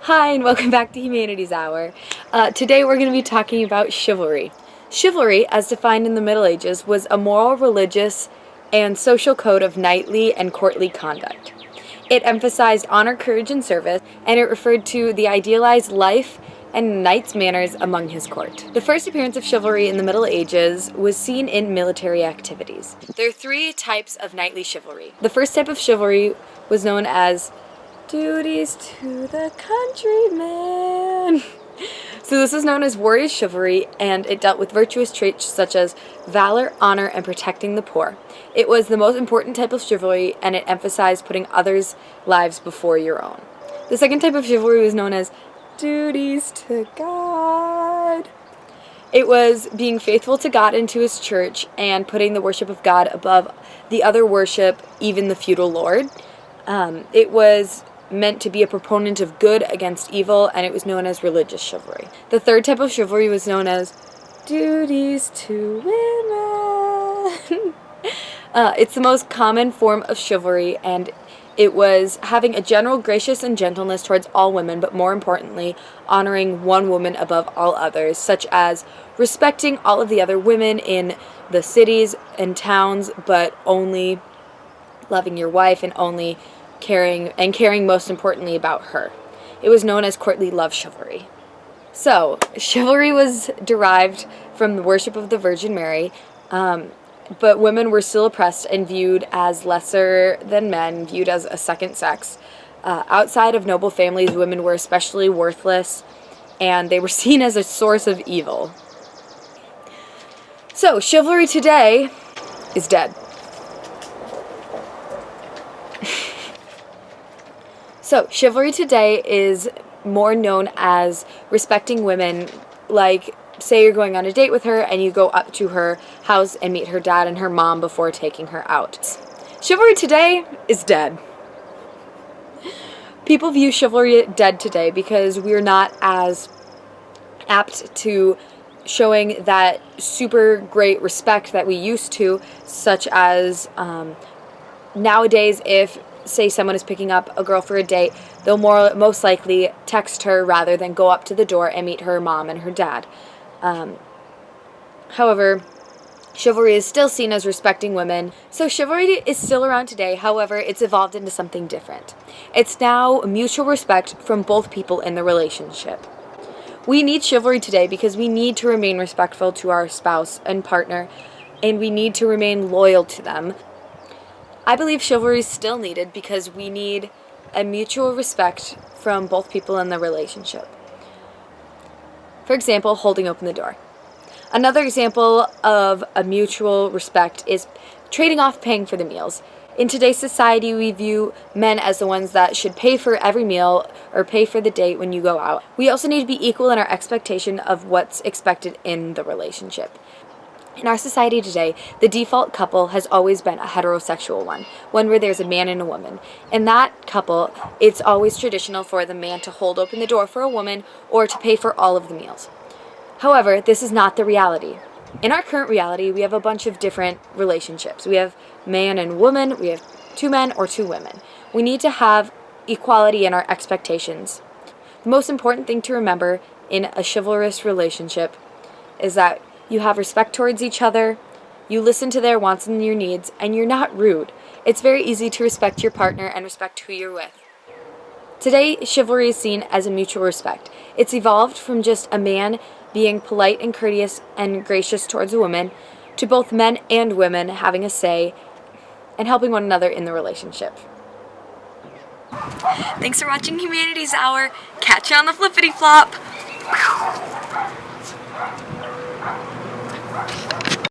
Hi, and welcome back to Humanities Hour. Today we're going to be talking about chivalry. Chivalry, as defined in the Middle Ages, was a moral, religious, and social code of knightly and courtly conduct. It emphasized honor, courage, and service, and it referred to the idealized life and knight's manners among his court. The first appearance of chivalry in the Middle Ages was seen in military activities. There are three types of knightly chivalry. The first type of chivalry was known as duties to the countryman. So this is known as warrior chivalry, and it dealt with virtuous traits such as valor, honor, and protecting the poor. It was the most important type of chivalry, and it emphasized putting others' lives before your own. The second type of chivalry was known as duties to God. It was being faithful to God and to his church, and putting the worship of God above the other worship, even the feudal lord. It was meant to be a proponent of good against evil, and it was known as religious chivalry. The third type of chivalry was known as duties to women. It's the most common form of chivalry, and it was having a general gracious and gentleness towards all women, but more importantly, honoring one woman above all others, such as respecting all of the other women in the cities and towns, but only loving your wife and only caring most importantly about her. It was known as courtly love chivalry. So, chivalry was derived from the worship of the Virgin Mary, but women were still oppressed and viewed as lesser than men, viewed as a second sex. Outside of noble families, women were especially worthless, and they were seen as a source of evil. So, chivalry today is dead. So, chivalry today is more known as respecting women, like, say you're going on a date with her and you go up to her house and meet her dad and her mom before taking her out. Chivalry today is dead. People view chivalry dead today because we're not as apt to showing that super great respect that we used to, such as nowadays if say someone is picking up a girl for a date, they'll most likely text her rather than go up to the door and meet her mom and her dad. However, chivalry is still seen as respecting women. So chivalry is still around today, however, it's evolved into something different. It's now mutual respect from both people in the relationship. We need chivalry today because we need to remain respectful to our spouse and partner, and we need to remain loyal to them. I believe chivalry is still needed because we need a mutual respect from both people in the relationship. For example, holding open the door. Another example of a mutual respect is trading off paying for the meals. In today's society, we view men as the ones that should pay for every meal or pay for the date when you go out. We also need to be equal in our expectation of what's expected in the relationship. In our society today, the default couple has always been a heterosexual one where there's a man and a woman. In that couple, it's always traditional for the man to hold open the door for a woman or to pay for all of the meals. However, this is not the reality. In our current reality, we have a bunch of different relationships. We have man and woman, we have two men or two women. We need to have equality in our expectations. The most important thing to remember in a chivalrous relationship is that you have respect towards each other, you listen to their wants and your needs, and you're not rude. It's very easy to respect your partner and respect who you're with. Today, chivalry is seen as a mutual respect. It's evolved from just a man being polite and courteous and gracious towards a woman, to both men and women having a say and helping one another in the relationship. Thanks for watching Humanities Hour. Catch you on the flippity flop.